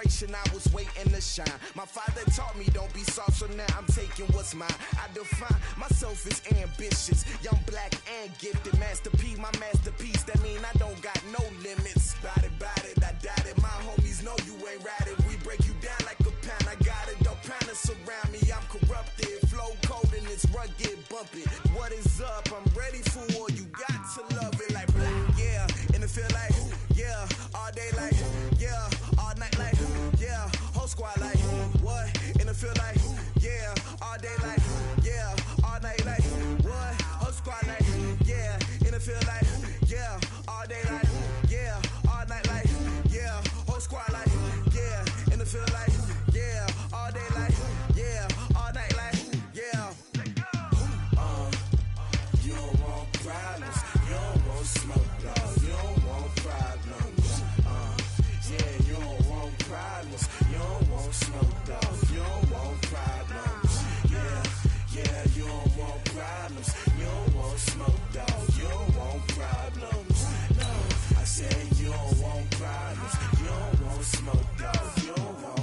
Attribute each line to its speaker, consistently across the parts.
Speaker 1: I was waiting to shine. My father taught me don't be soft, so now I'm taking what's mine. I define myself as ambitious, young, black, and gifted. Master P, my masterpiece. That mean I don't got no limits. Bout it, I doubt it. My homies know you ain't ratted. We break you down like a pound. I got it, don't pound us around me. I'm corrupted, flow cold and it's rugged, bumpy. What is up? I'm ready for war. You got to love it like blah, yeah. And it feel like yeah, all day like yeah, all night like yeah, whole squad like what? And it feel like yeah, all day like yeah, all night like what? Whole squad like yeah, and it feel like yeah, all day like yeah, all night like yeah, whole squad like yeah, and it feel like yeah, all day like yeah, all night like yeah. You don't want problems, you don't want smoke, dog. You don't want problems. Yeah, you don't want problems. You don't want smoke, dog. You don't want problems. Yeah, you don't want problems. You don't want smoke, dog. You don't want problems. No, I said you don't want problems. You don't want smoke, dog. You don't want.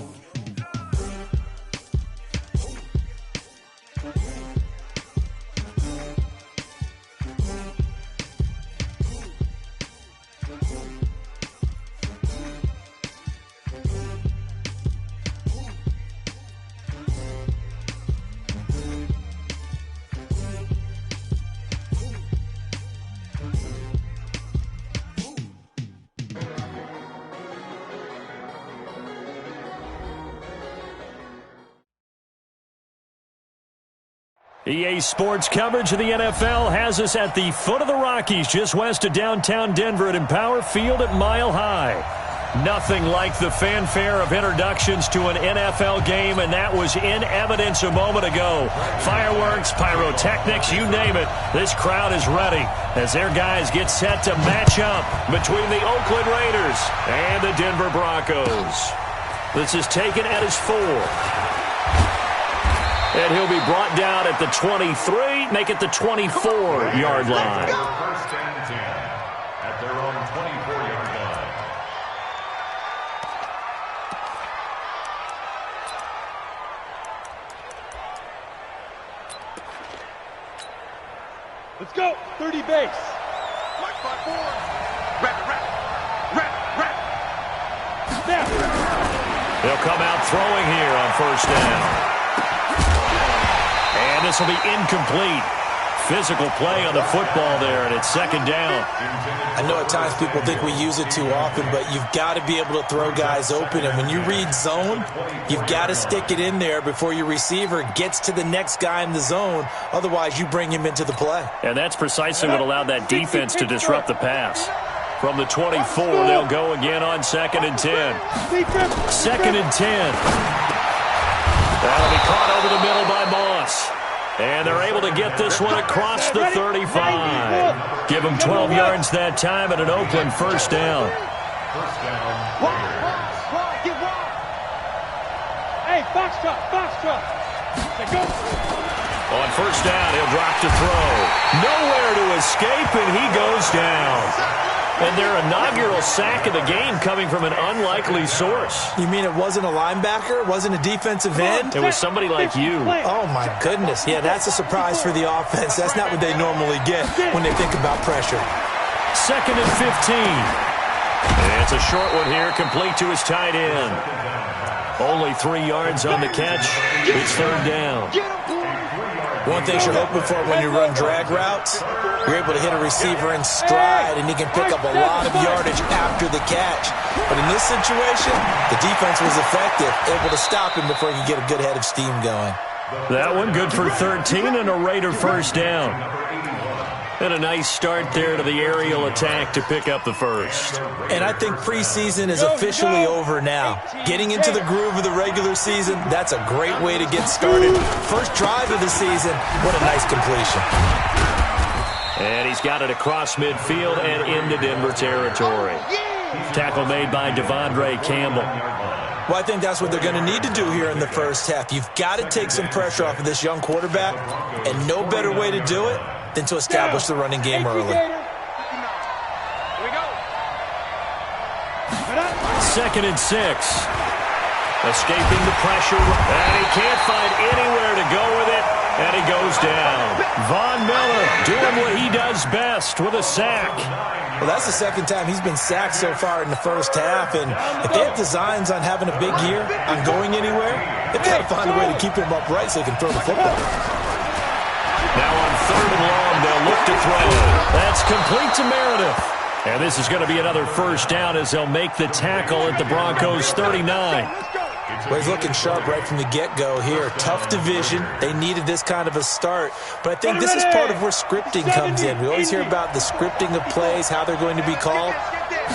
Speaker 2: EA Sports coverage of the NFL has us at the foot of the Rockies, just west of downtown Denver at Empower Field at Mile High. Nothing like the fanfare of introductions to an NFL game, and that was in evidence a moment ago. Fireworks, pyrotechnics, you name it. This crowd is ready as their guys get set to match up between the Oakland Raiders and the Denver Broncos. This is taken at his 4. And he'll be brought down at the 23, make it the 24-yard line.
Speaker 3: First and 10 at their own 24-yard line.
Speaker 4: Let's go, 30 base.
Speaker 5: Black 5-4. Rap.
Speaker 4: Snap.
Speaker 2: They'll come out throwing here on first down. And this will be incomplete. Physical play on the football there, and it's second down.
Speaker 6: I know at times people think we use it too often, but you've got to be able to throw guys open. And when you read zone, you've got to stick it in there before your receiver gets to the next guy in the zone. Otherwise, you bring him into the play.
Speaker 2: And that's precisely what allowed that defense to disrupt the pass. From the 24, they'll go again on second and 10. Second and 10. That'll be caught over the middle by Moss. And they're able to get this one across the 35. Give them 12 yards that time at an Oakland first down.
Speaker 3: First down.
Speaker 4: Hey, Foxtrot. Go.
Speaker 2: On first down, he'll drop to throw. Nowhere to escape, and he goes down. And their inaugural sack of the game coming from an unlikely source.
Speaker 6: You mean it wasn't a linebacker? It wasn't a defensive end?
Speaker 2: It was somebody like you.
Speaker 6: Oh, my goodness. Yeah, that's a surprise for the offense. That's not what they normally get when they think about pressure.
Speaker 2: Second and 15. And it's a short one here, complete to his tight end. Only 3 yards on the catch. It's third down.
Speaker 6: One thing you're hoping for when you run drag routes, you're able to hit a receiver in stride, and he can pick up a lot of yardage after the catch. But in this situation, the defense was effective, able to stop him before he could get a good head of steam going.
Speaker 2: That one good for 13 and a Raider first down. And a nice start there to the aerial attack to pick up the first.
Speaker 6: And I think preseason is officially over now. Getting into the groove of the regular season, that's a great way to get started. First drive of the season, what a nice completion.
Speaker 2: And he's got it across midfield and into Denver territory. Tackle made by Devondre Campbell.
Speaker 6: Well, I think that's what they're going to need to do here in the first half. You've got to take some pressure off of this young quarterback, and no better way to do it than to establish the running game early.
Speaker 4: Here we go.
Speaker 2: Second and 6. Escaping the pressure, and he can't find anywhere to go with it, and he goes down. Von Miller doing what he does best with a sack.
Speaker 6: Well, that's the second time he's been sacked so far in the first half, and if they have designs on having a big year, on going anywhere, they've got to find a way to keep him upright so they can throw the football.
Speaker 2: Now on 3rd and long, they'll look to throw. That's complete to Meredith. And this is going to be another first down as they'll make the tackle at the Broncos' 39.
Speaker 6: Well, he's looking sharp right from the get-go here. Tough division. They needed this kind of a start. But I think this is part of where scripting comes in. We always hear about the scripting of plays, how they're going to be called.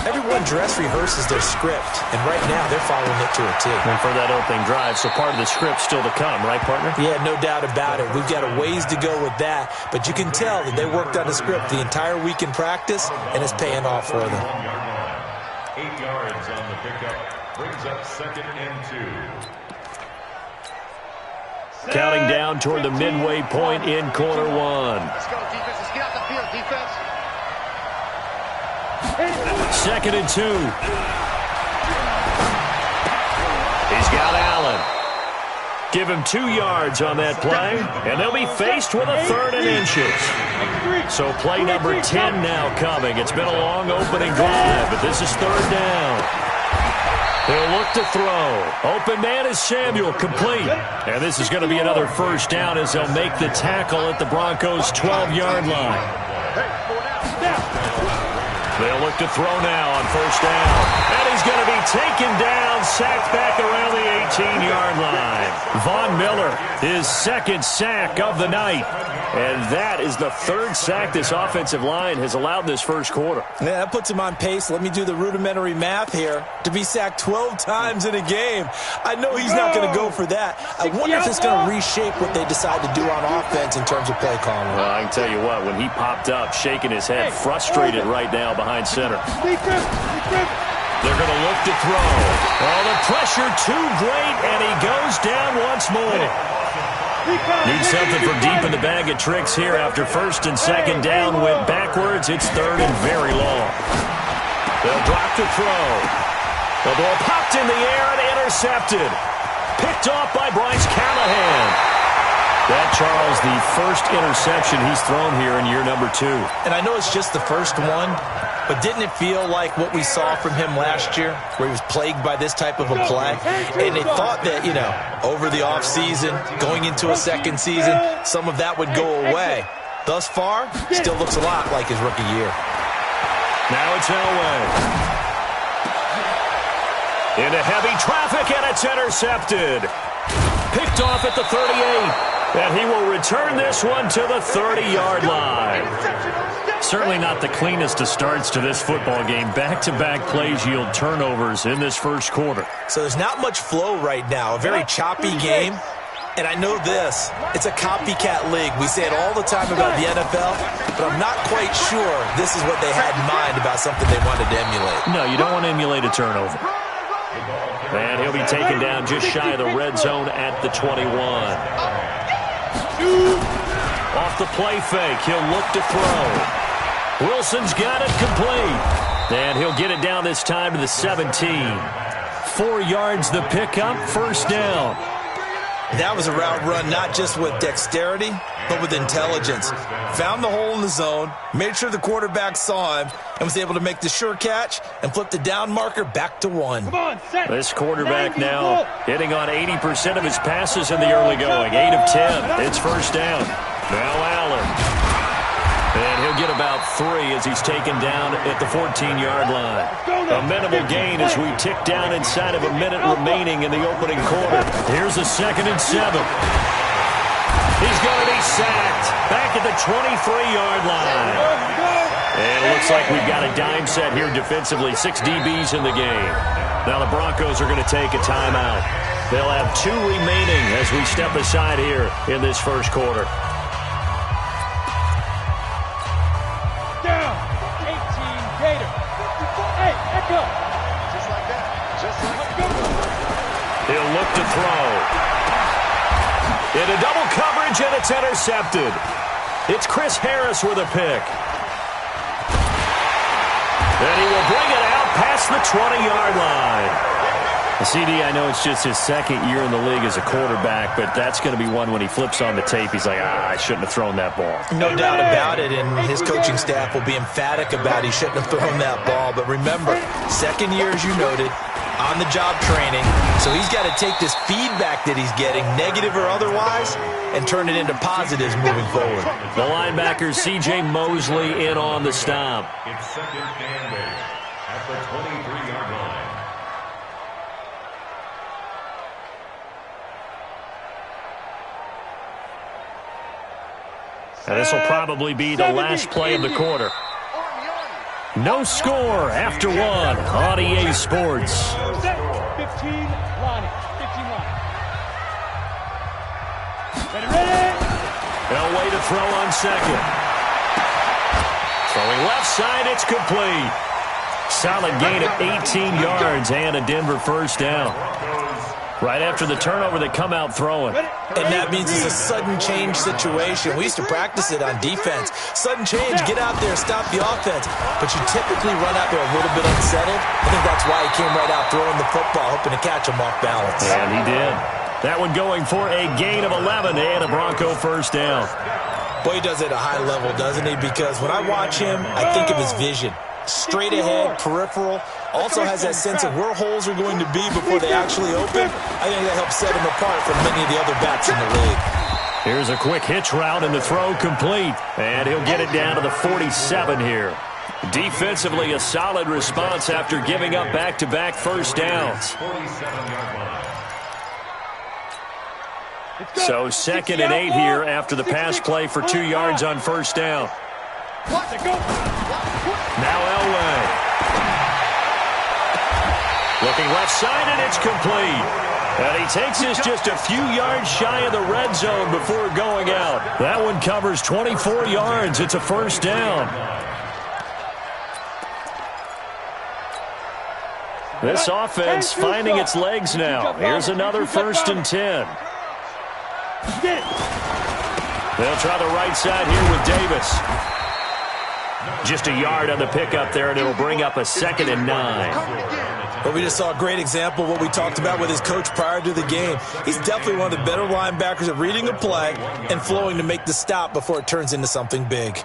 Speaker 6: Everyone dress rehearses their script, and right now they're following it to a T.
Speaker 2: And for that opening drive, so part of the script still to come, right, partner?
Speaker 6: Yeah, no doubt about it. We've got a ways to go with that, but you can tell that they worked on the script the entire week in practice, and it's paying off for them.
Speaker 3: 8 yards on the pickup. Brings up 2nd and 2.
Speaker 2: Counting down toward the midway point in quarter 1.
Speaker 5: Let's go, defense. Let's get out the field, defense.
Speaker 2: 2nd and 2. He's got Allen. Give him 2 yards on that play, and they'll be faced with a 3rd and inches. So play number 10 now coming. It's been a long opening drive, but this is 3rd down. He'll look to throw. Open man is Samuel, complete. And this is going to be another first down as they'll make the tackle at the Broncos' 12-yard line. They'll look to throw now on first down. And he's going to be taken down, sacked back around the 18-yard line. Von Miller, his 2nd sack of the night. And that is the 3rd sack this offensive line has allowed this first quarter.
Speaker 6: Yeah, that puts him on pace. Let me do the rudimentary math here. To be sacked 12 times in a game, I know he's not going to go for that. I wonder if it's going to reshape what they decide to do on offense in terms of play calling.
Speaker 2: Well, I can tell you what, when he popped up, shaking his head, frustrated right now behind center. They're going to look to throw. Oh, the pressure too great, and he goes down once more. Need something from deep in the bag of tricks here after 1st and 2nd down. Went backwards. It's 3rd and very long. They'll drop to throw. The ball popped in the air and intercepted. Picked off by Bryce Callahan. That, Charles, the first interception he's thrown here in year number 2.
Speaker 6: And I know it's just the first one, but didn't it feel like what we saw from him last year, where he was plagued by this type of a play? And they thought that, you know, over the offseason, going into a second season, some of that would go away. Thus far, still looks a lot like his rookie year.
Speaker 2: Now it's Elway. Into heavy traffic, and it's intercepted. Picked off at the 38. And he will return this one to the 30-yard line. Certainly not the cleanest of starts to this football game. Back-to-back plays yield turnovers in this first quarter.
Speaker 6: So there's not much flow right now. A very choppy game. And I know this. It's a copycat league. We say it all the time about the NFL, but I'm not quite sure this is what they had in mind about something they wanted to emulate.
Speaker 2: No, you don't want to emulate a turnover. And he'll be taken down just shy of the red zone at the 21. Off the play fake, he'll look to throw. Wilson's got it complete. And he'll get it down this time to the 17. 4 yards the pickup, first down.
Speaker 6: That was a route run not just with dexterity, but with intelligence. Found the hole in the zone, made sure the quarterback saw him, and was able to make the sure catch and flip the down marker back to 1.
Speaker 2: This quarterback now hitting on 80% of his passes in the early going. 8 of 10. It's first down. Now Allen. And he'll get about 3 as he's taken down at the 14-yard line. A minimal gain as we tick down inside of a minute remaining in the opening quarter. Here's a 2nd and 7. He's going to be sacked back at the 23-yard line. And it looks like we've got a dime set here defensively. 6 DBs in the game. Now the Broncos are going to take a timeout. They'll have 2 remaining as we step aside here in this first quarter.
Speaker 4: Down. 18 Gator. Hey, echo.
Speaker 5: Just like that. Just like that.
Speaker 2: He'll look to throw. Into double coverage, and it's intercepted. It's Chris Harris with a pick. And he will bring it out past the 20-yard line. CD, I know it's just his second year in the league as a quarterback, but that's going to be one when he flips on the tape. He's like, I shouldn't have thrown that ball.
Speaker 6: No doubt about it, and his coaching staff will be emphatic about he shouldn't have thrown that ball. But remember, second year, as you noted, on-the-job training. So he's got to take this feedback that he's getting, negative or otherwise, and turn it into positives moving forward.
Speaker 2: The linebacker, C.J. Mosley, in on the stop.
Speaker 3: It's second and 8 at the 23-yard line.
Speaker 2: And this will probably be the last play of the quarter. No score after one on EA Sports.
Speaker 4: 15 Lonnie. 15 Lonnie. Ready.
Speaker 2: They'll wait to throw on second. Throwing left side, it's complete. Solid gain of 18 yards and a Denver first down. Right after the turnover, they come out throwing.
Speaker 6: And that means it's a sudden change situation. We used to practice it on defense. Sudden change, get out there, stop the offense. But you typically run out there a little bit unsettled. I think that's why he came right out throwing the football, hoping to catch him off balance.
Speaker 2: And he did. That one going for a gain of 11 and a Bronco first down.
Speaker 6: Boy, he does it at a high level, doesn't he? Because when I watch him, I think of his vision. Straight ahead, peripheral. Also has that sense of where holes are going to be before they actually open. I think that helps set him apart from many of the other backs in the league.
Speaker 2: Here's a quick hitch route and the throw complete. And he'll get it down to the 47 here. Defensively, a solid response after giving up back-to-back first downs. So 2nd and 8 here after the pass play for 2 yards on first down. Now Elway. Looking left side, and it's complete. And he takes this just a few yards shy of the red zone before going out. That one covers 24 yards. It's a first down. This offense finding its legs now. Here's another 1st and 10. They'll try the right side here with Davis. Just a yard on the pickup there, and it'll bring up a 2nd and 9.
Speaker 6: But we just saw a great example of what we talked about with his coach prior to the game. He's definitely one of the better linebackers at reading a play and flowing to make the stop before it turns into something big.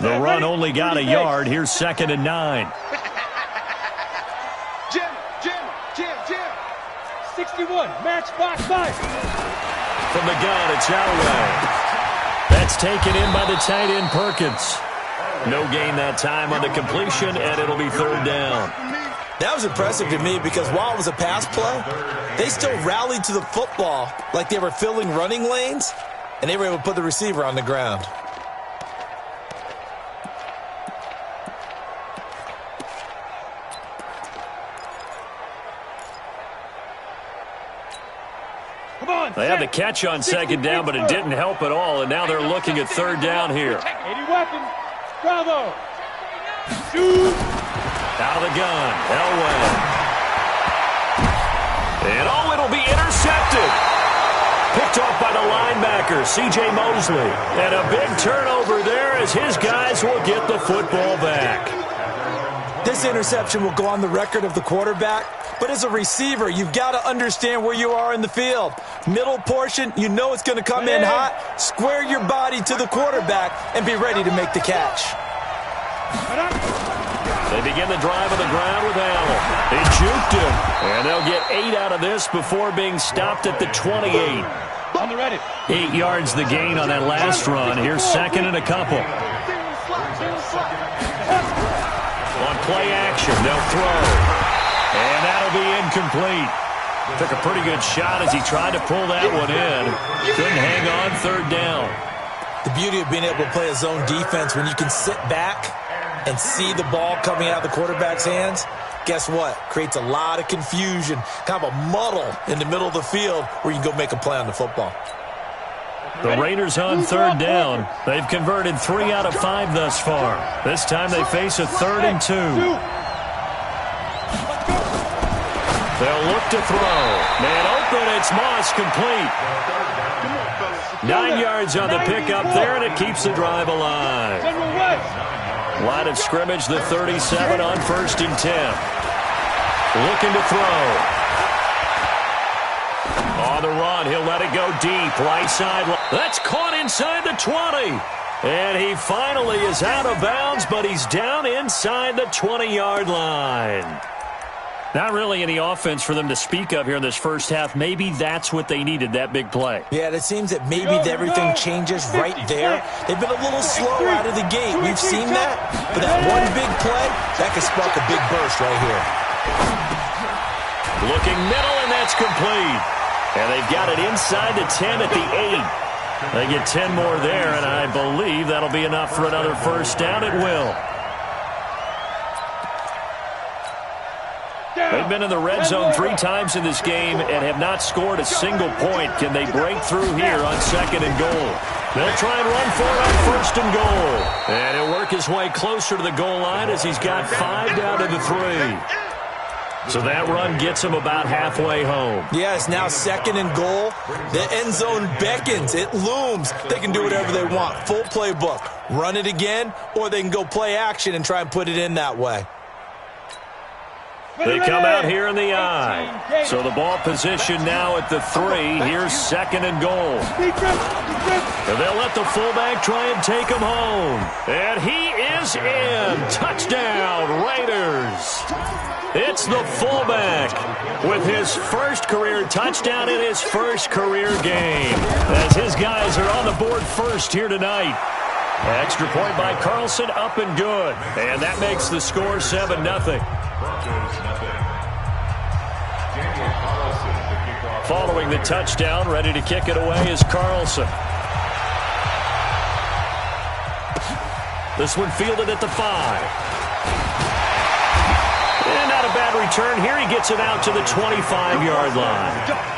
Speaker 2: The run only got a yard. Here's 2nd and 9.
Speaker 5: Jim.
Speaker 4: 61, match box 5.
Speaker 2: From the gun, it's Elway. That's taken in by the tight end, Perkins. No gain that time on the completion, and it'll be 3rd down.
Speaker 6: That was impressive to me because while it was a pass play, they still rallied to the football like they were filling running lanes, and they were able to put the receiver on the ground.
Speaker 2: They had the catch on 2nd down, but it didn't help at all, and now they're looking at 3rd down here.
Speaker 4: 80 weapons. Bravo. Shoot.
Speaker 2: Out of the gun, Elway. And it'll be intercepted. Picked off by the linebacker, C.J. Mosley. And a big turnover there as his guys will get the football back.
Speaker 6: This interception will go on the record of the quarterback, but as a receiver, you've got to understand where you are in the field. Middle portion, you know it's going to come in hot. Square your body to the quarterback and be ready to make the catch.
Speaker 2: They begin the drive on the ground with Allen. They juked him, and they'll get 8 out of this before being stopped at the 28.
Speaker 4: On the ready.
Speaker 2: 8 yards the gain on that last run. Here's 2nd and a couple. On play action, they'll throw. And that'll be incomplete. Took a pretty good shot as he tried to pull that one in. Couldn't hang on 3rd down.
Speaker 6: The beauty of being able to play a zone defense when you can sit back and see the ball coming out of the quarterback's hands, guess what? Creates a lot of confusion, kind of a muddle in the middle of the field where you can go make a play on the football.
Speaker 2: The Raiders on 3rd down. They've converted 3 out of 5 thus far. This time they face a 3rd and 2. They'll look to throw. Man and it's Moss complete. 9 yards on the pickup there, and it keeps the drive alive. Line of scrimmage, the 37 on 1st and 10. Looking to throw. On the run, he'll let it go deep. Right side. That's caught inside the 20. And he finally is out of bounds, but he's down inside the 20-yard line. Not really any offense for them to speak of here in this first half. Maybe that's what they needed, that big play.
Speaker 6: Yeah, it seems that maybe everything changes right there. They've been a little slow out of the gate. We've seen that. But that one big play, that could spark a big burst right here.
Speaker 2: Looking middle, and that's complete. And they've got it inside the 10 at the 8. They get 10 more there, and I believe that'll be enough for another first down. It will. They've been in the red zone 3 times in this game and have not scored a single point. Can they break through here on 2nd and goal? They'll try and run for it on 1st and goal. And he'll work his way closer to the goal line as he's got 5 down to the 3. So that run gets him about halfway home.
Speaker 6: Yeah, it's now 2nd and goal. The end zone beckons. It looms. They can do whatever they want. Full playbook. Run it again, or they can go play action and try and put it in that way.
Speaker 2: They come out here in the I. So the ball position now at the 3. Here's 2nd and goal. And they'll let the fullback try and take him home. And he is in. Touchdown, Raiders. It's the fullback with his first career touchdown in his first career game. As his guys are on the board first here tonight. Extra point by Carlson, up and good. And that makes the score 7-0. Following the touchdown, ready to kick it away is Carlson. This one fielded at the 5. And not a bad return here. He gets it out to the 25-yard line.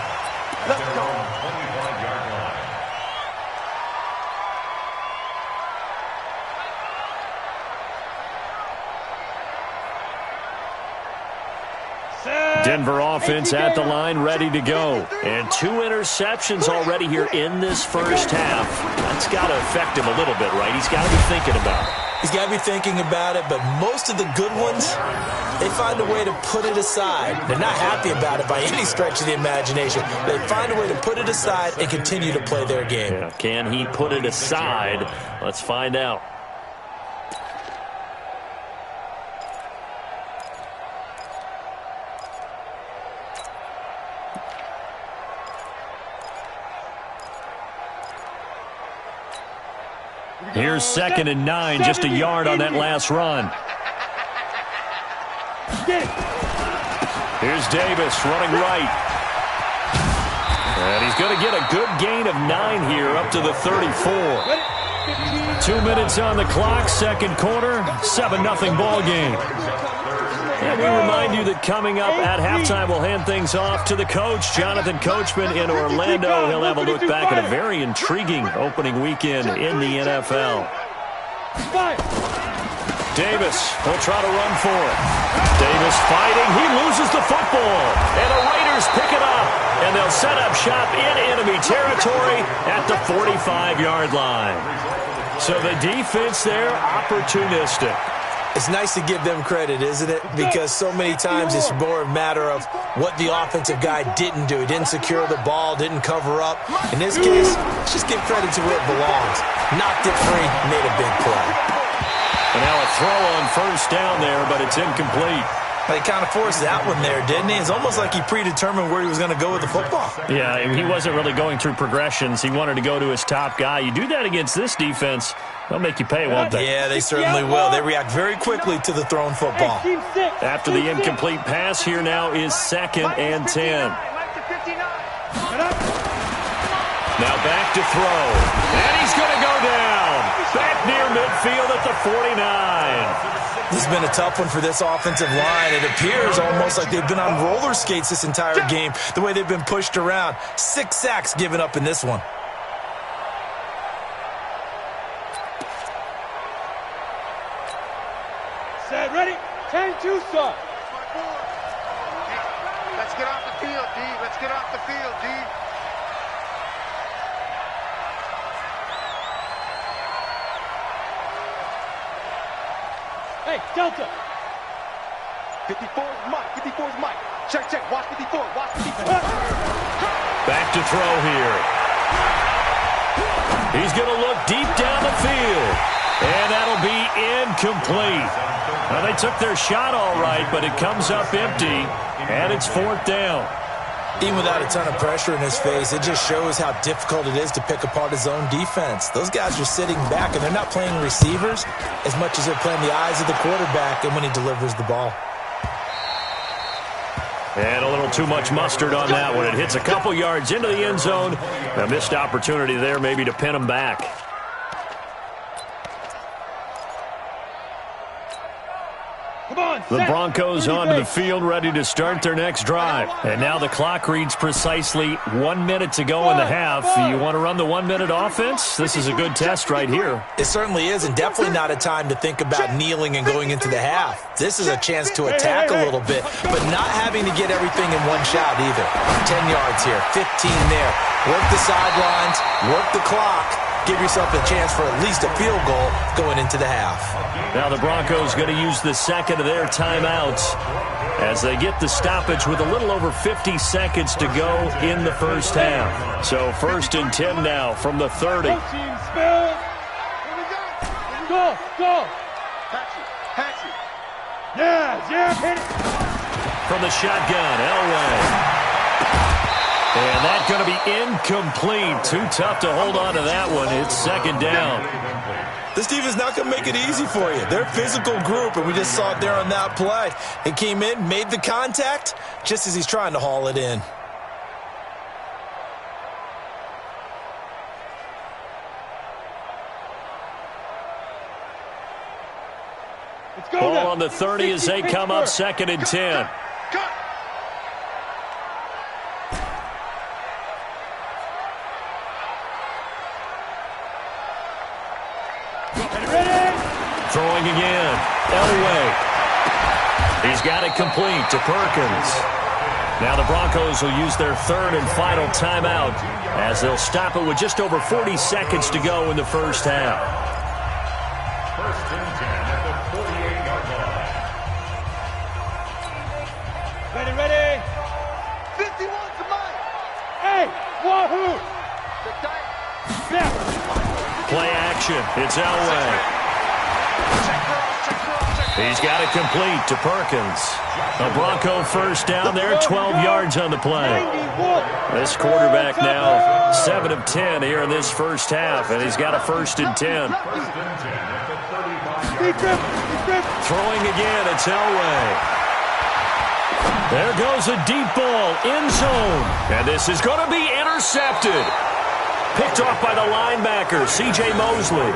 Speaker 2: Denver offense at the line, ready to go. And 2 interceptions already here in this first half. That's got to affect him a little bit, right? He's got to be thinking about it.
Speaker 6: He's got to be thinking about it, but most of the good ones, they find a way to put it aside. They're not happy about it by any stretch of the imagination. They find a way to put it aside and continue to play their game.
Speaker 2: Yeah, can he put it aside? Let's find out. Here's 2nd and 9, just a yard on that last run. Here's Davis running right. And he's going to get a good gain of 9 here up to the 34. 2 minutes on the clock, second quarter, 7-0 ball game. And we remind you that coming up at halftime, we'll hand things off to the coach, Jonathan Coachman in Orlando. He'll have a look back at a very intriguing opening weekend in the NFL. Davis will try to run for it. Davis fighting. He loses the football. And the Raiders pick it up. And they'll set up shop in enemy territory at the 45-yard line. So the defense there, opportunistic.
Speaker 6: It's nice to give them credit, isn't it? Because so many times it's more a matter of what the offensive guy didn't do. He didn't secure the ball, didn't cover up. In this case, let's just give credit to where it belongs. Knocked it free, made a big play.
Speaker 2: And now a throw on first down there, but it's incomplete.
Speaker 6: He kind of forced that one there, didn't he? It's almost like he predetermined where he was going to go with the football.
Speaker 2: Yeah, he wasn't really going through progressions. He wanted to go to his top guy. You do that against this defense, they'll make you pay, won't they?
Speaker 6: Yeah, they certainly will. They react very quickly to the thrown football.
Speaker 2: After the incomplete pass, here now is 2nd and 10. Now back to throw. And he's going to go down. Back near midfield at the 49.
Speaker 6: This has been a tough one for this offensive line. It appears almost like they've been on roller skates this entire game, the way they've been pushed around. 6 sacks given up in this one.
Speaker 4: Set, ready, 10-2, start.
Speaker 5: Let's get off the field, D. Let's get off the field, D.
Speaker 4: Hey, Delta.
Speaker 5: 54 is Mike. 54 is Mike. Check, check. Watch 54. Watch 54.
Speaker 2: Back to throw here. He's going to look deep down the field. And that'll be incomplete. Now, they took their shot all right, but it comes up empty, and it's 4th down.
Speaker 6: Even without a ton of pressure in his face, it just shows how difficult it is to pick apart his own defense. Those guys are sitting back, and they're not playing receivers as much as they're playing the eyes of the quarterback and when he delivers the ball.
Speaker 2: And a little too much mustard on that one. It hits a couple yards into the end zone. A missed opportunity there maybe to pin him back. The Broncos onto the field, ready to start their next drive. And now the clock reads precisely 1 minute to go in the half. You want to run the 1 minute offense? This is a good test right here.
Speaker 6: It certainly is, and definitely not a time to think about kneeling and going into the half. This is a chance to attack a little bit, but not having to get everything in one shot either. 10 yards here, 15 there. Work the sidelines, work the clock. Give yourself a chance for at least a field goal going into the half.
Speaker 2: Now the Broncos going to use the second of their timeouts as they get the stoppage with a little over 50 seconds to go in the first half. So 1st and 10 now from the 30.
Speaker 4: Go, go.
Speaker 5: Patsy.
Speaker 4: Yeah, hit it.
Speaker 2: From the shotgun, Elway. And that's going to be incomplete. Too tough to hold on to that one. It's 2nd down.
Speaker 6: This team is not going to make it easy for you. They're a physical group, and we just saw it there on that play. He came in, made the contact, just as he's trying to haul it in.
Speaker 4: Let's go
Speaker 2: Ball
Speaker 4: now.
Speaker 2: on the 30 as they come up 2nd and 10. Throwing again. Elway. He's got it complete to Perkins. Now the Broncos will use their 3rd and final timeout as they'll stop it with just over 40 seconds to go in the first half.
Speaker 3: 1st and 10 at the 48-yard line.
Speaker 4: Ready.
Speaker 5: 51 to Mike.
Speaker 4: Hey, wahoo. Snap.
Speaker 2: Play action. It's Elway. He's got it complete to Perkins. A Bronco 1st down there, 12 yards on the play. This quarterback now 7 of 10 here in this first half, and he's got a 1st and 10. Throwing again, it's Elway. There goes a deep ball, end zone. And this is going to be intercepted. Picked off by the linebacker, C.J. Mosley.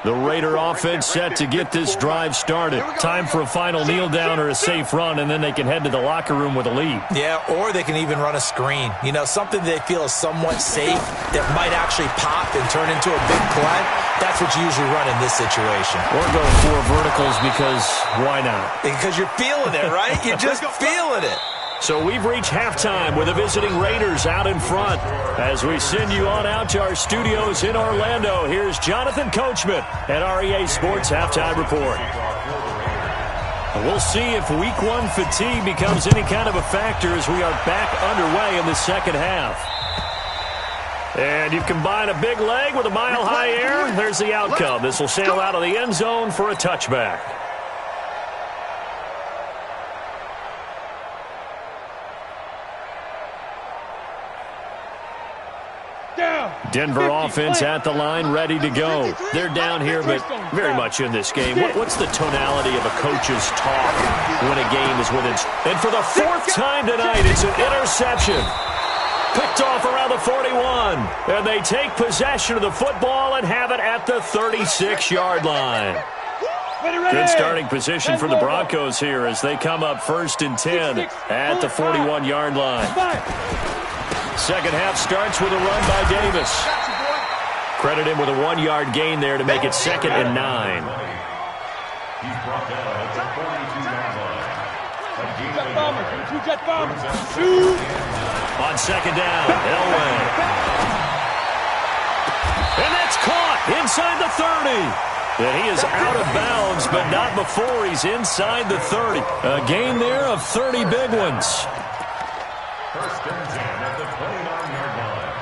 Speaker 2: The Raider offense set to get this drive started. Time for a final kneel down or a safe run, and then they can head to the locker room with a lead.
Speaker 6: Yeah, or they can even run a screen. You know, something they feel is somewhat safe that might actually pop and turn into a big play. That's what you usually run in this situation.
Speaker 2: Or go 4 verticals because why not?
Speaker 6: Because you're feeling it, right? You're just feeling it.
Speaker 2: So we've reached halftime with the visiting Raiders out in front. As we send you on out to our studios in Orlando, here's Jonathan Coachman at REA Sports Halftime Report. We'll see if Week 1 fatigue becomes any kind of a factor as we are back underway in the second half. And you combine a big leg with a mile-high air, there's the outcome. This will sail out of the end zone for a touchback. Denver offense at the line, ready to go. They're down here, but very much in this game. What's the tonality of a coach's talk when a game is within? And for the 4th time tonight, it's an interception. Picked off around the 41. And they take possession of the football and have it at the 36-yard line. Good starting position for the Broncos here as they come up 1st and 10 at the 41-yard line. Second half starts with a run by Davis. Credit him with a 1-yard gain there to make it 2nd and 9.
Speaker 3: He's brought down at the 42-yard line.
Speaker 4: Jet bombers. Shoot.
Speaker 2: On 2nd down, Elway. And that's caught inside the 30. And he is out of bounds, but not before he's inside the 30. A gain there of 30 big ones.
Speaker 3: 1st and 10 at the 29-yard line.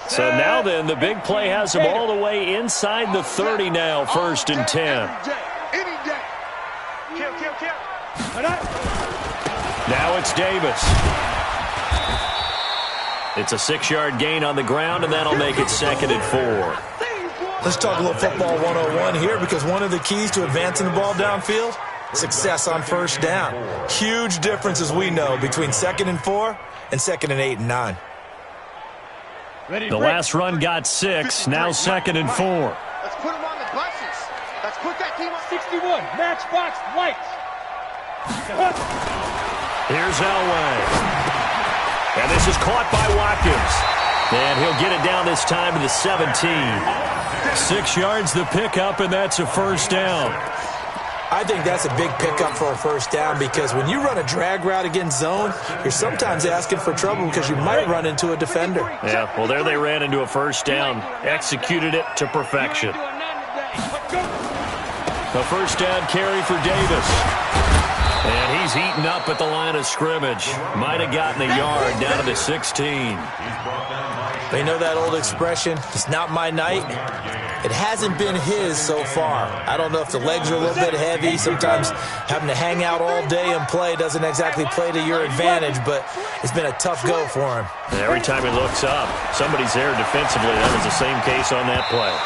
Speaker 2: So now then, the big play has him all the way inside the 30 now, 1st and 10. Now it's Davis. It's a 6-yard gain on the ground, and that'll make it 2nd and 4.
Speaker 6: Let's talk a little football 101 here, because one of the keys to advancing the ball downfield, success on 1st down. Huge difference, as we know, between 2nd and 4 and 2nd and 8 and 9.
Speaker 2: The last run got 6, now 2nd and 4.
Speaker 5: Let's put them on the buses. Let's put that team on
Speaker 4: 61, matchbox lights.
Speaker 2: Here's Elway. And this is caught by Watkins. And he'll get it down this time to the 17. 6 yards the pickup, and that's a 1st down.
Speaker 6: I think that's a big pickup for a 1st down, because when you run a drag route against zone, you're sometimes asking for trouble because you might run into a defender.
Speaker 2: Yeah, well, there they ran into a 1st down. Executed it to perfection. A 1st down carry for Davis. And he's eaten up at the line of scrimmage. Might have gotten a yard down to the 16.
Speaker 6: They know that old expression, it's not my night. It hasn't been his so far. I don't know if the legs are a little bit heavy. Sometimes having to hang out all day and play doesn't exactly play to your advantage, but it's been a tough go for him.
Speaker 2: And every time he looks up, somebody's there defensively. That was the same case on that play.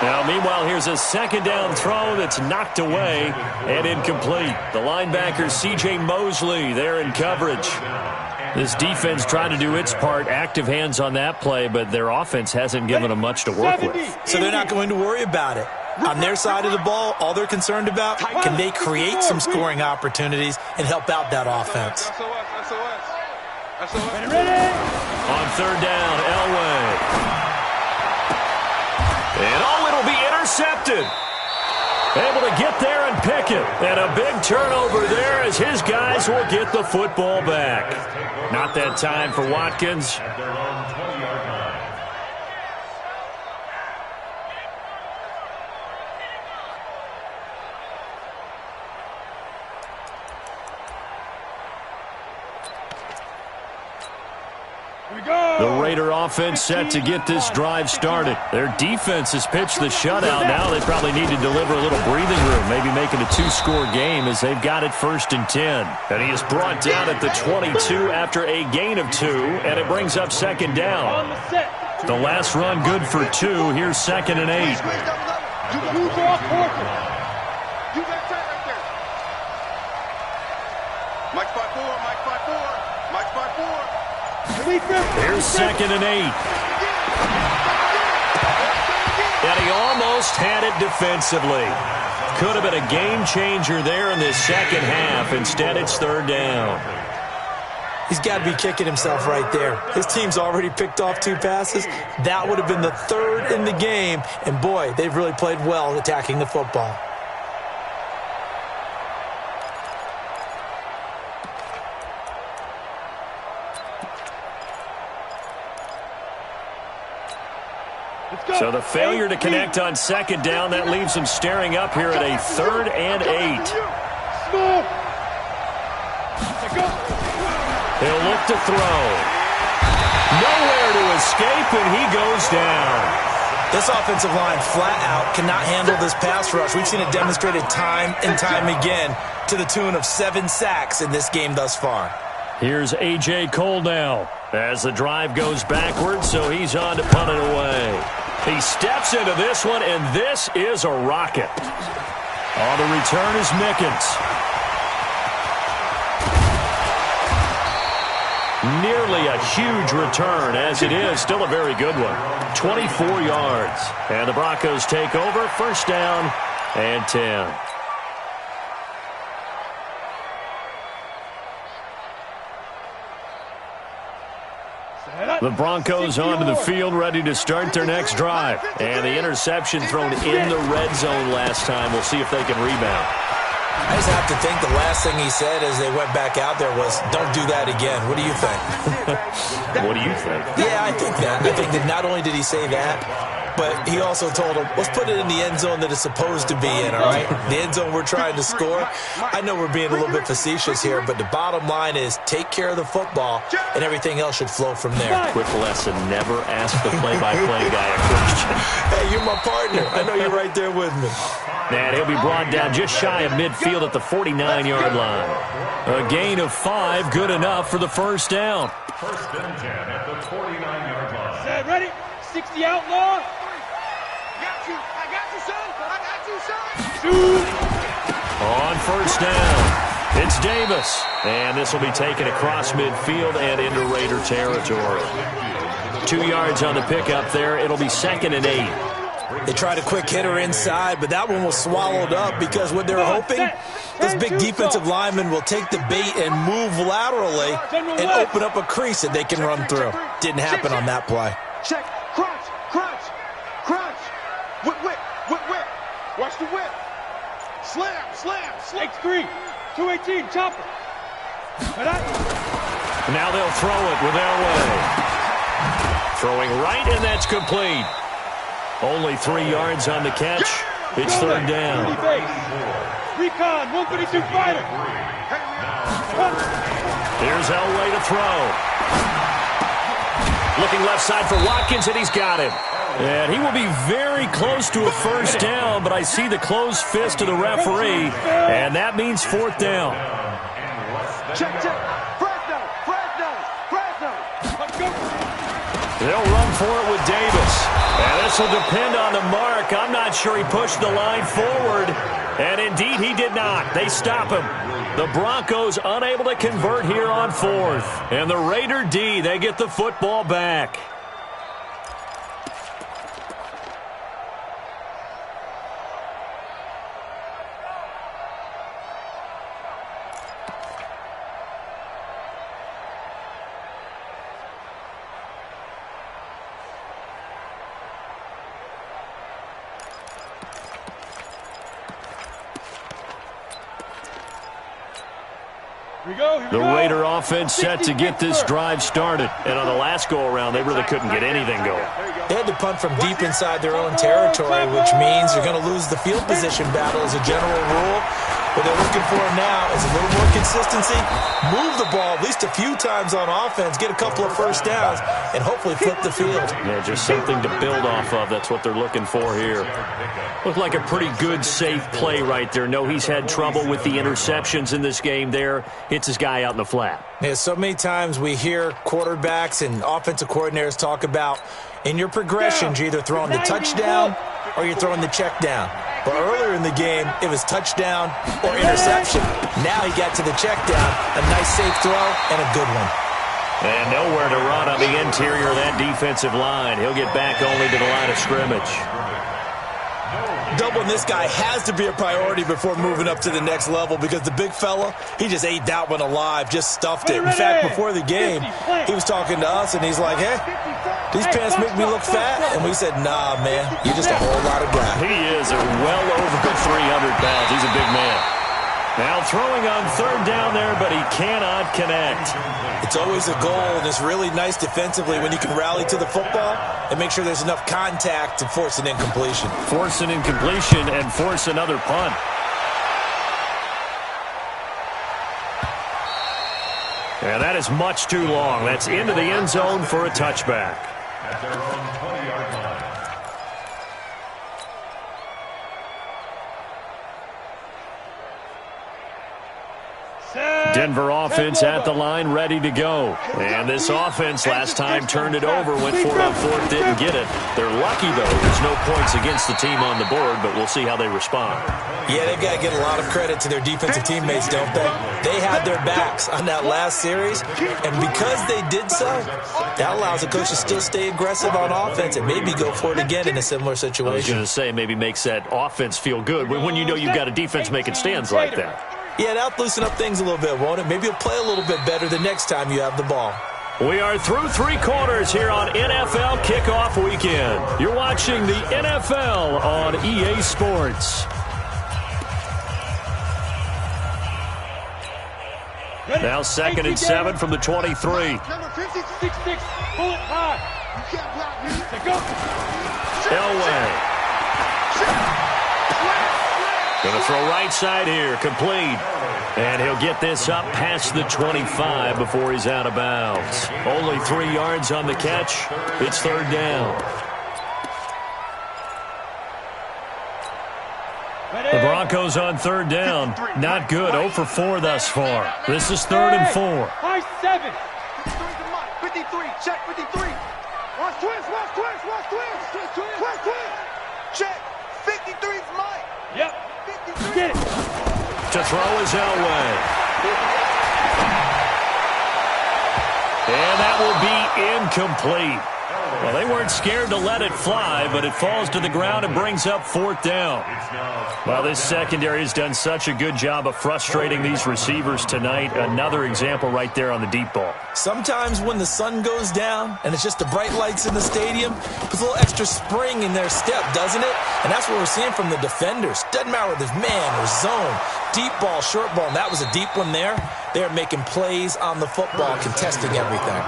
Speaker 2: Now, meanwhile, here's a 2nd down throw that's knocked away and incomplete. The linebacker, C.J. Mosley, there in coverage. This defense trying to do its part, active hands on that play, but their offense hasn't given them much to work with.
Speaker 6: So they're not going to worry about it. On their side of the ball, all they're concerned about, can they create some scoring opportunities and help out that offense?
Speaker 2: On 3rd down, Elway. And it'll be intercepted. Able to get there and pick it. And a big turnover there as his guys will get the football back. Not that time for Watkins.
Speaker 3: At their own 20-yard line.
Speaker 2: The Raider offense set to get this drive started. Their defense has pitched the shutout. Now they probably need to deliver a little breathing room, maybe make it a 2-score game as they've got it 1st and 10. And he is brought down at the 22 after a gain of 2, and it brings up 2nd down. The last run good for 2. Here's 2nd and 8.
Speaker 5: Mike 5-4, Mike 5-4, Mike 5-4.
Speaker 2: Here's 2nd and 8. And he almost had it defensively. Could have been a game changer there in this 2nd half. Instead, it's 3rd down.
Speaker 6: He's got to be kicking himself right there. His team's already picked off 2 passes. That would have been the 3rd in the game. And, boy, they've really played well attacking the football.
Speaker 2: So the failure to connect on 2nd down, that leaves him staring up here at a 3rd and 8. He'll look to throw. Nowhere to escape, and he goes down.
Speaker 6: This offensive line flat out cannot handle this pass rush. We've seen it demonstrated time and time again to the tune of 7 sacks in this game thus far.
Speaker 2: Here's A.J. Cole now as the drive goes backwards, so he's on to punt it away. He steps into this one, and this is a rocket. On the return is Mickens. nearly a huge return. As it is, still a very good one. 24 yards. And the Broncos take over. First down and 10. The Broncos onto the field, ready to start their next drive. And the interception thrown in the red zone last time. We'll see if they can rebound.
Speaker 6: I just have to think the last thing he said as they went back out there was, don't do that again. What do you think?
Speaker 2: What do you think?
Speaker 6: Yeah, I think that. I think that not only did he say that, but he also told him, let's put it in the end zone that it's supposed to be in, all right? The end zone we're trying to score. I know we're being a little bit facetious here, but the bottom line is take care of the football, and everything else should flow from there.
Speaker 2: Quick lesson, never ask the play-by-play guy a question.
Speaker 6: Hey, you're my partner. I know you're right there with me.
Speaker 2: And he'll be brought down just shy of midfield at the 49-yard line. A gain of 5, good enough for the first down.
Speaker 3: First and 10 at the 49-yard line.
Speaker 4: Set, ready? 60 outlaw.
Speaker 5: I got you, son. I got you, son.
Speaker 4: Shoot.
Speaker 2: On first down, it's Davis. And this will be taken across midfield and into Raider territory. 2 yards on the pickup there. It'll be 2nd and 8.
Speaker 6: They tried a quick hitter inside, but that one was swallowed up because what they're hoping, this big defensive lineman will take the bait and move laterally and open up a crease that they can run through. Didn't happen on that play.
Speaker 5: Check. Crunch. Crunch. Crunch. Whip, whip. Whip, whip. Watch the whip. Slam. Slam. Slam.
Speaker 4: X3. 218. Chopper.
Speaker 2: Now they'll throw it with Elway. Throwing right, and that's complete. Only 3 yards on the catch. It's third down.
Speaker 4: Recon, 132 fighter.
Speaker 2: Here's Elway to throw. Looking left side for Watkins, and he's got him. And he will be very close to a first down, but I see the closed fist of the referee, and that means fourth down.
Speaker 5: Check, check. Fresno.
Speaker 2: They'll run for it with Davis. And this will depend on the mark. I'm not sure he pushed the line forward. And indeed, he did not. They stop him. The Broncos unable to convert here on fourth. And the Raider D, they get the football back. The Raider offense set to get this drive started. And on the last go-around, they really couldn't get anything going.
Speaker 6: They had to punt from deep inside their own territory, which means you're going to lose the field position battle as a general rule. What they're looking for now is a little more consistency, move the ball at least a few times on offense, get a couple of first downs, and hopefully flip the field.
Speaker 2: Yeah, just something to build off of. That's what they're looking for here. Looked like a pretty good, safe play right there. No, he's had trouble with the interceptions in this game there. Hits his guy out in the flat.
Speaker 6: Yeah, so many times we hear quarterbacks and offensive coordinators talk about in your progressions, you're either throwing the touchdown or you're throwing the check down. But earlier in the game, it was touchdown or interception. Now he got to the check down, a nice safe throw, and a good one.
Speaker 2: And nowhere to run on the interior of that defensive line. He'll get back only to the line of scrimmage.
Speaker 6: Doubling this guy has to be a priority before moving up to the next level because the big fella, he just ate that one alive, just stuffed it. In fact, before the game, he was talking to us, and he's like, hey, these pants make me look fat. And we said, nah, man, you're just a whole lot of guy.
Speaker 2: He is well over 300 pounds. He's a big man. Now throwing on third down there, but he cannot connect.
Speaker 6: It's always a goal, and it's really nice defensively when you can rally to the football and make sure there's enough contact to force an incompletion.
Speaker 2: Force an incompletion and force another punt. And that is much too long. That's into the end zone for a touchback.
Speaker 3: At their own 20-yard line.
Speaker 2: Denver offense at the line, ready to go. And this offense last time turned it over, went for it on fourth, didn't get it. They're lucky, though. There's no points against the team on the board, but we'll see how they respond.
Speaker 6: Yeah, they've got to get a lot of credit to their defensive teammates, don't they? They had their backs on that last series, and because they did so, that allows the coach to still stay aggressive on offense and maybe go for it again in a similar situation.
Speaker 2: I was going to say, maybe makes that offense feel good when you know you've got a defense making stands like that.
Speaker 6: Yeah, that'll loosen up things a little bit, won't it? Maybe you'll play a little bit better the next time you have the ball.
Speaker 2: We are through three quarters here on NFL Kickoff Weekend. You're watching the NFL on EA Sports. Now 2nd and 7 from the 23.
Speaker 4: Number 56, pull it high. You can't block me. Go.
Speaker 2: Elway. Going to throw right side here, complete. And he'll get this up past the 25 before he's out of bounds. Only 3 yards on the catch. It's third down. The Broncos on third down. Not good. 0 for 4 thus far. This is 3rd and 4.
Speaker 4: High 7.
Speaker 5: 53, check 53. Watch twist. Check. 53's mine.
Speaker 4: Yep.
Speaker 5: 53.
Speaker 4: Get it.
Speaker 2: To throw is Elway. And that will be incomplete. Well, they weren't scared to let it fly, but it falls to the ground and brings up 4th down. Well, this secondary has done such a good job of frustrating these receivers tonight. Another example right there on the deep ball.
Speaker 6: Sometimes when the sun goes down and it's just the bright lights in the stadium, puts a little extra spring in their step, doesn't it? And that's what we're seeing from the defenders. Doesn't matter whether it's man or zone, deep ball, short ball, and that was a deep one there. They're making plays on the football, contesting everything.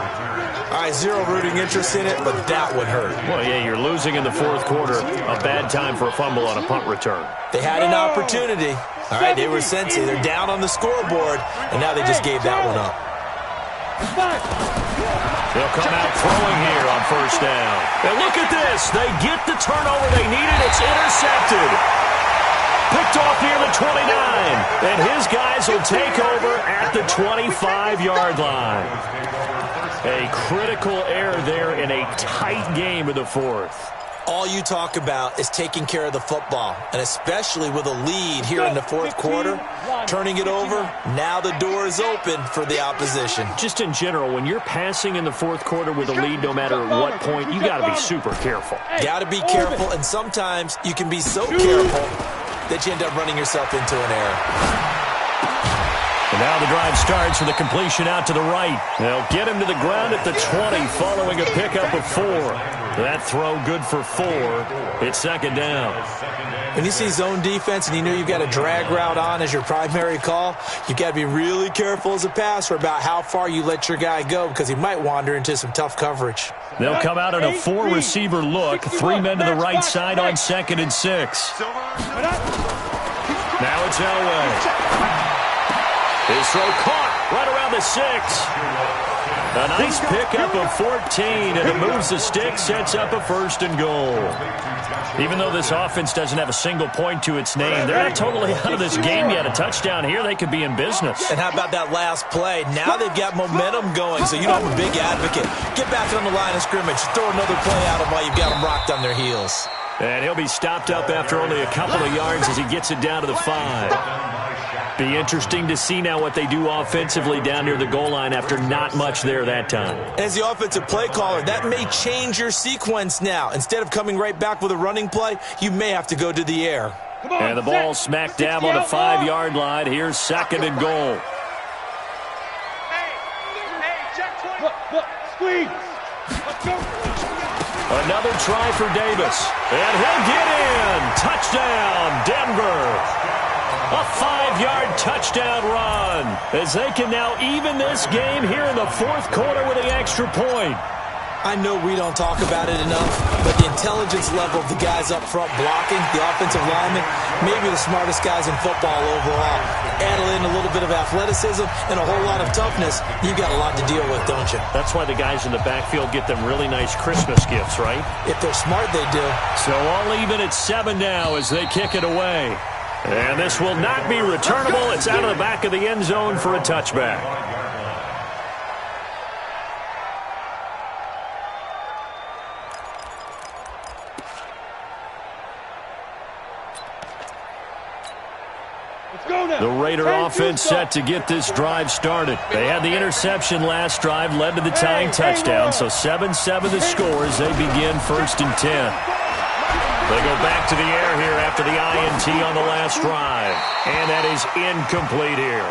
Speaker 6: All right, zero rooting interest in it, but that would hurt.
Speaker 2: Well, yeah, you're losing in the 4th quarter. A bad time for a fumble on a punt return.
Speaker 6: They had an opportunity. All right, they were sensing. They're down on the scoreboard, and now they just gave that one up.
Speaker 2: They'll come out throwing here on 1st down. And look at this. They get the turnover they needed. It's intercepted. Picked off near the 29. And his guys will take over at the 25-yard line. A critical error there in a tight game in the 4th.
Speaker 6: All you talk about is taking care of the football, and especially with a lead here in the 4th quarter, turning it over, now the door is open for the opposition.
Speaker 2: Just in general, when you're passing in the 4th quarter with a lead, no matter what point, you got to be super careful.
Speaker 6: Got to be careful, and sometimes you can be so careful that you end up running yourself into an error.
Speaker 2: And now the drive starts with a completion out to the right. They'll get him to the ground at the 20 following a pickup of 4. That throw good for 4. It's 2nd down.
Speaker 6: When you see zone defense and you know you've got a drag route on as your primary call, you've got to be really careful as a passer about how far you let your guy go because he might wander into some tough coverage.
Speaker 2: They'll come out in a 4-receiver look. 3 men to the right side on 2nd and 6. Now it's Elway. His throw caught right around the 6. A nice pickup of 14, and it moves the stick, sets up a 1st and goal. Even though this offense doesn't have a single point to its name, they're not totally out of this game yet. A touchdown here, they could be in business.
Speaker 6: And how about that last play? Now they've got momentum going, so you know I'm a big advocate. Get back on the line of scrimmage. Throw another play at them while you've got them rocked on their heels.
Speaker 2: And he'll be stopped up after only a couple of yards as he gets it down to the 5. Be interesting to see now what they do offensively down near the goal line after not much there that time.
Speaker 6: As the offensive play caller, that may change your sequence now. Instead of coming right back with a running play, you may have to go to the air.
Speaker 2: And the ball smack dab on the 5-yard line. Here's 2nd and goal.
Speaker 4: Look, squeeze. Let's go.
Speaker 2: Another try for Davis. And he'll get in. Touchdown, Denver. A 5-yard touchdown run as they can now even this game here in the 4th quarter with the extra point.
Speaker 6: I know we don't talk about it enough, but the intelligence level of the guys up front blocking, the offensive linemen, maybe the smartest guys in football overall. Add in a little bit of athleticism and a whole lot of toughness, you've got a lot to deal with, don't you?
Speaker 2: That's why the guys in the backfield get them really nice Christmas gifts, right?
Speaker 6: If they're smart, they do.
Speaker 2: So all even at 7 now as they kick it away. And this will not be returnable. It's out of the back of the end zone for a touchback. The Raider offense set to get this drive started. They had the interception last drive, led to the tying touchdown, so 7-7 the score as they begin 1st and 10. They go back to the air here after the INT on the last drive, and that is incomplete here.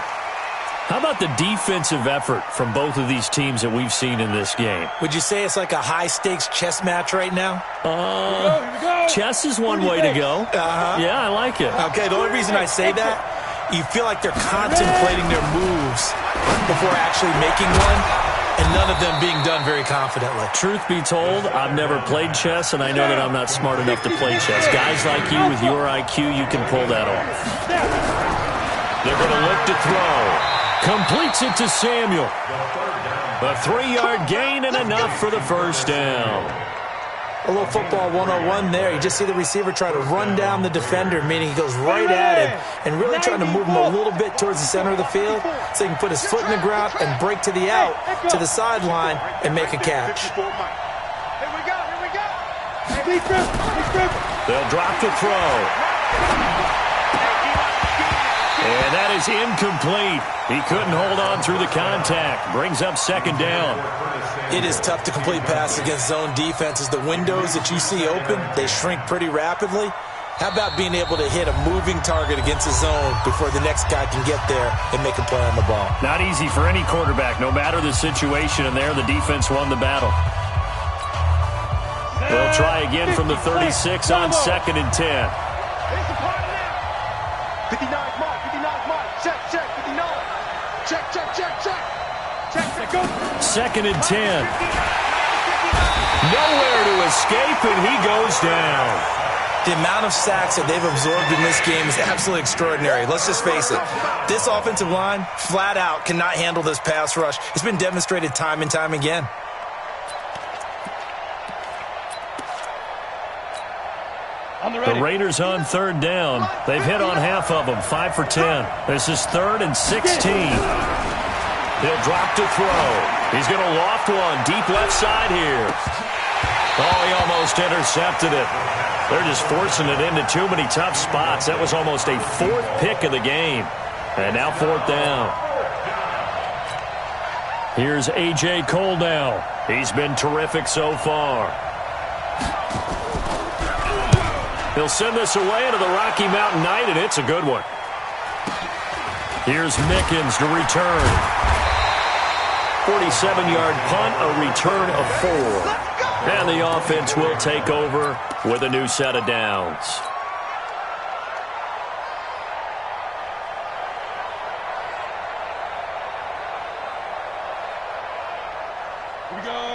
Speaker 2: How about the defensive effort from both of these teams that we've seen in this game?
Speaker 6: Would you say it's like a high-stakes chess match right now?
Speaker 4: Here we go.
Speaker 2: Chess is one way to go. Yeah, I like it.
Speaker 6: Okay, the only reason I say that, you feel like they're contemplating their moves before actually making one, and none of them being done very confidently.
Speaker 2: Truth be told, I've never played chess, and I know that I'm not smart enough to play chess. Guys like you with your IQ, you can pull that off. They're going to look to throw. Completes it to Samuel. A 3-yard gain and enough for the first down.
Speaker 6: A little football 101 there. You just see the receiver try to run down the defender, meaning he goes right at him and really trying to move him a little bit towards the center of the field so he can put his foot in the ground and break to the out, to the sideline, and make a catch.
Speaker 5: Here we go.
Speaker 2: They'll drop the throw. And that is incomplete. He couldn't hold on through the contact. Brings up 2nd down.
Speaker 6: It is tough to complete passes against zone defenses. The windows that you see open, they shrink pretty rapidly. How about being able to hit a moving target against a zone before the next guy can get there and make a play on the ball?
Speaker 2: Not easy for any quarterback, no matter the situation. And there, the defense won the battle. They'll try again from the 36 on 2nd and 10.
Speaker 5: 59 mark. Check, 59. Check.
Speaker 2: 2nd and 10. Nowhere to escape, and he goes down.
Speaker 6: The amount of sacks that they've absorbed in this game is absolutely extraordinary. Let's just face it. This offensive line, flat out, cannot handle this pass rush. It's been demonstrated time and time again.
Speaker 2: The Raiders on 3rd down. They've hit on half of them, 5 for 10. This is 3rd and 16. He'll drop to throw. He's going to loft one deep left side here. Oh, he almost intercepted it. They're just forcing it into too many tough spots. That was almost a 4th pick of the game. And now 4th down. Here's A.J. Cole now. He's been terrific so far. He'll send this away into the Rocky Mountain Night, and it's a good one. Here's Mickens to return. 47-yard punt, a return of 4. And the offense will take over with a new set of downs.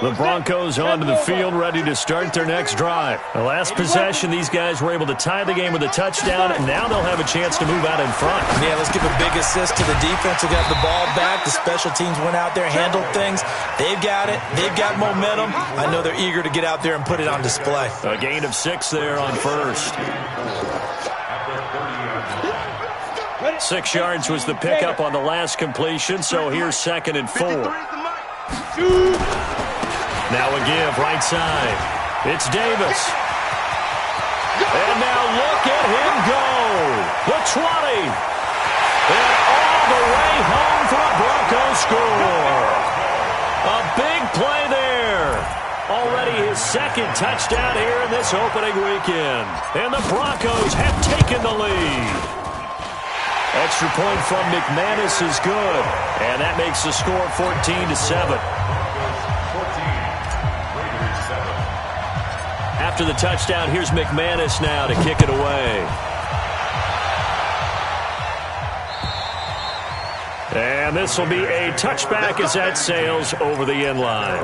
Speaker 2: The Broncos onto the field, ready to start their next drive. The last possession, these guys were able to tie the game with a touchdown, and now they'll have a chance to move out in front.
Speaker 6: Yeah, let's give a big assist to the defense who got the ball back. The special teams went out there, handled things. They've got it. They've got momentum. I know they're eager to get out there and put it on display.
Speaker 2: A gain of 6 there on 1st. 6 yards was the pickup on the last completion, so here's 2nd and 4. Now a give, right side. It's Davis. And now look at him go. The 20. And all the way home for a Broncos score. A big play there. Already his 2nd touchdown here in this opening weekend. And the Broncos have taken the lead. Extra point from McManus is good. And that makes the score 14-7. After the touchdown, here's McManus now to kick it away. And this will be a touchback as that sails over the end line.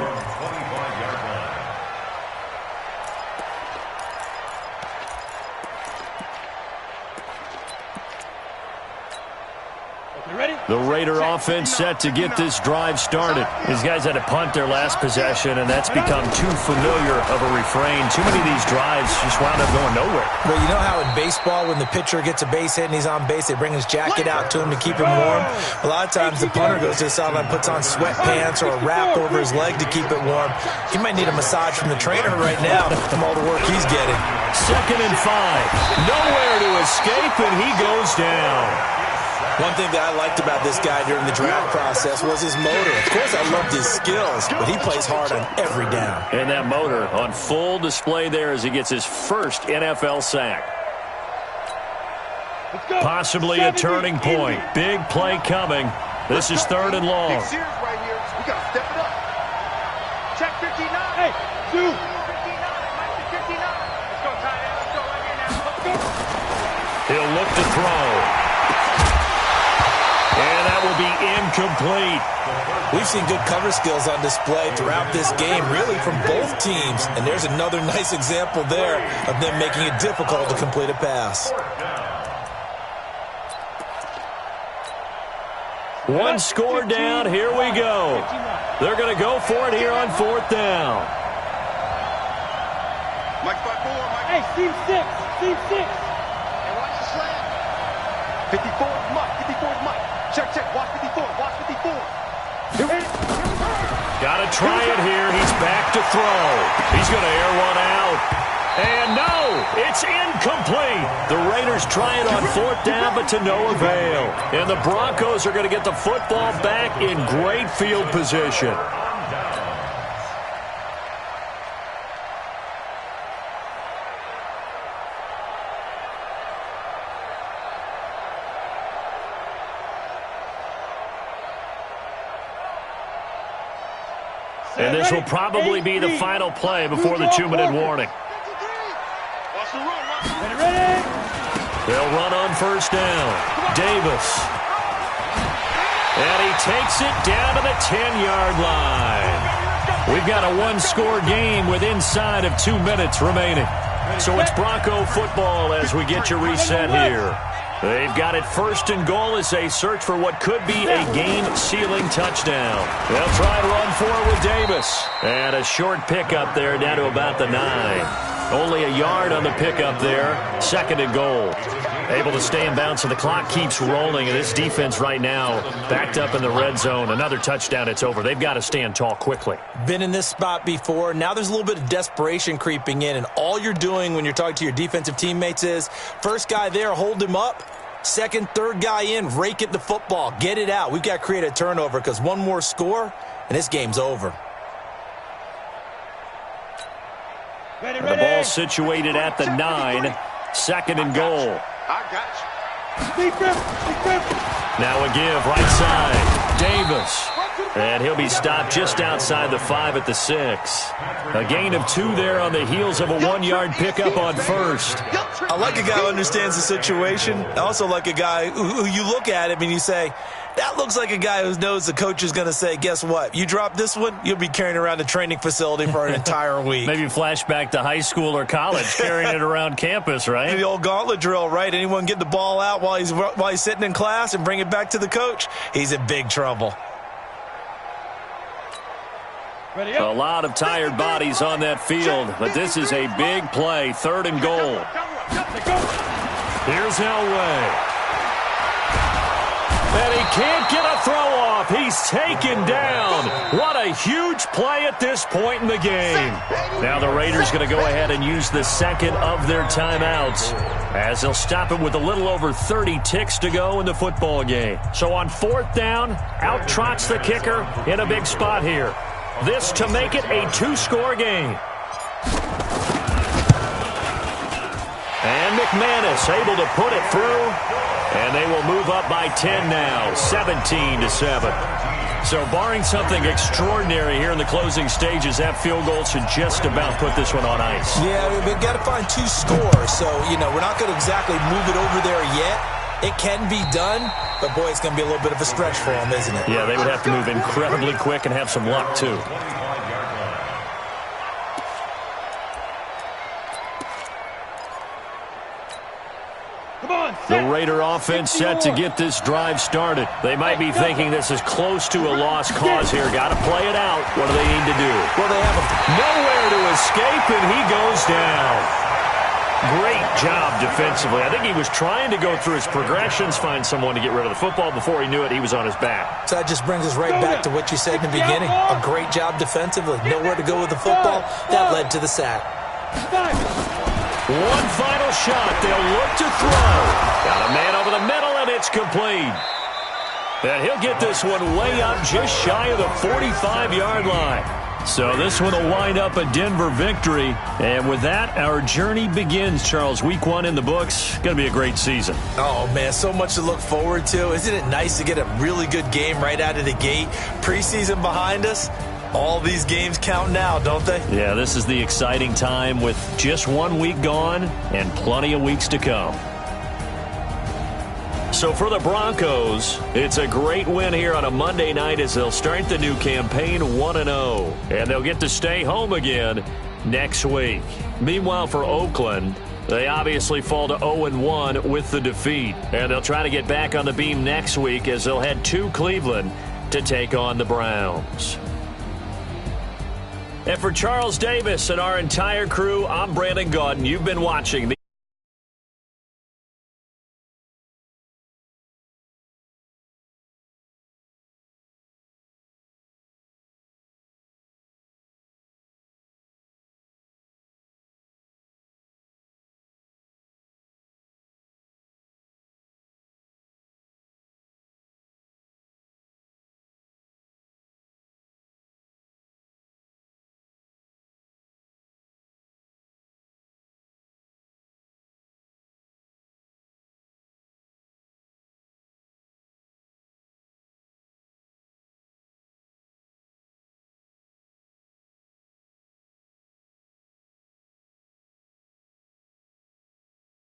Speaker 4: You ready?
Speaker 2: The Raider offense set to get this drive started. These guys had to punt their last possession, and that's become too familiar of a refrain. Too many of these drives just wound up going nowhere.
Speaker 6: Well, you know how in baseball, when the pitcher gets a base hit and he's on base, they bring his jacket out to him to keep him warm? A lot of times the punter goes to the sideline, puts on sweatpants or a wrap over his leg to keep it warm. He might need a massage from the trainer right now from all the work he's getting.
Speaker 2: 2nd and 5. Nowhere to escape, and he goes down.
Speaker 6: One thing that I liked about this guy during the draft process was his motor. Of course, I loved his skills, but he plays hard on every down.
Speaker 2: And that motor on full display there as he gets his first NFL sack. Possibly a turning point. Big play coming. This is 3rd and long.
Speaker 5: Big series right here. We got to step it up. Check 59. Hey, 2. 59. Might be 59. Let's go, tight end. Let's go right here now. Let's go.
Speaker 2: He'll look to throw. And that will be incomplete.
Speaker 6: We've seen good cover skills on display throughout this game, really from both teams. And there's another nice example there of them making it difficult to complete a pass.
Speaker 2: One score down. Here we go. They're going to go for it here on 4th down.
Speaker 5: Mike 5-4. Mike.
Speaker 4: Hey, team 6. Team 6.
Speaker 5: Hey, watch the slam. 54 is Mike. 54 is Mike. Check, check. Watch 54. Watch 54.
Speaker 2: Got to try it here. He's back to throw. He's going to air one out. And no, it's incomplete. The Raiders try it on 4th down, but to no avail. And the Broncos are going to get the football back in great field position. And this will probably be the final play before the 2-minute warning.
Speaker 5: Watch the run. Watch the run.
Speaker 4: Ready?
Speaker 2: They'll run on 1st down. Davis. And he takes it down to the 10-yard line. We've got a one-score game with inside of 2 minutes remaining. So it's Bronco football as we get you reset here. They've got it 1st and goal as they search for what could be a game-sealing touchdown. They'll try to run for it with Davis. And a short pickup there down to about the 9. Only a yard on the pickup there. 2nd and goal. Able to stay in bounds, so the clock keeps rolling. And this defense right now backed up in the red zone. Another touchdown, it's over. They've got to stand tall quickly.
Speaker 6: Been in this spot before. Now there's a little bit of desperation creeping in. And all you're doing when you're talking to your defensive teammates is, first guy there, hold him up. 2nd, 3rd guy in, rake at the football. Get it out. We've got to create a turnover because one more score, and this game's over.
Speaker 4: Ready,
Speaker 2: The ball situated at the 9. 2nd and goal.
Speaker 5: I got you.
Speaker 2: Now a give right side. Davis. And he'll be stopped just outside the 5 at the 6. A gain of 2 there on the heels of a 1-yard pickup on 1st.
Speaker 6: I like a guy who understands the situation. I also like a guy who you look at him and you say, that looks like a guy who knows the coach is going to say, guess what? You drop this one, you'll be carrying around the training facility for an entire week.
Speaker 2: Maybe flashback to high school or college, carrying it around campus, right?
Speaker 6: The old gauntlet drill, right? Anyone get the ball out while he's sitting in class and bring it back to the coach, he's in big trouble.
Speaker 2: A lot of tired bodies on that field, but this is a big play. 3rd and goal. Here's Elway. And he can't get a throw off. He's taken down. What a huge play at this point in the game. Now the Raiders going to go ahead and use the 2nd of their timeouts as they'll stop it with a little over 30 ticks to go in the football game. So on 4th down, out trots the kicker in a big spot here. This to make it a 2-score game. And McManus able to put it through. And they will move up by 10 now, 17-7. So barring something extraordinary here in the closing stages, that field goal should just about put this one on ice.
Speaker 6: Yeah, we've got to find 2 scores. So, we're not going to exactly move it over there yet. It can be done, but boy, it's going to be a little bit of a stretch for them, isn't it?
Speaker 2: Yeah, they would have to move incredibly quick and have some luck, too.
Speaker 4: Come on,
Speaker 2: The Raider offense set to get this drive started. They might be thinking this is close to a lost cause here. Got to play it out. What do they need to do?
Speaker 6: Well, they have
Speaker 2: nowhere to escape, and he goes down. Great job defensively. I think he was trying to go through his progressions, find someone to get rid of the football. Before he knew it, he was on his back.
Speaker 6: So that just brings us right back to what you said in the beginning. A great job defensively. Nowhere to go with the football. That led to the sack.
Speaker 2: One final shot. They'll look to throw. Got a man over the middle, and it's complete. And he'll get this one way up just shy of the 45-yard line. So this one will wind up a Denver victory. And with that, our journey begins, Charles. Week 1 in the books. Going to be a great season.
Speaker 6: Oh, man, so much to look forward to. Isn't it nice to get a really good game right out of the gate? Preseason behind us. All these games count now, don't they?
Speaker 2: Yeah, this is the exciting time with just 1 week gone and plenty of weeks to come. So for the Broncos, it's a great win here on a Monday night as they'll start the new campaign 1-0. And they'll get to stay home again next week. Meanwhile, for Oakland, they obviously fall to 0-1 with the defeat. And they'll try to get back on the beam next week as they'll head to Cleveland to take on the Browns. And for Charles Davis and our entire crew, I'm Brandon Gaudin. You've been watching the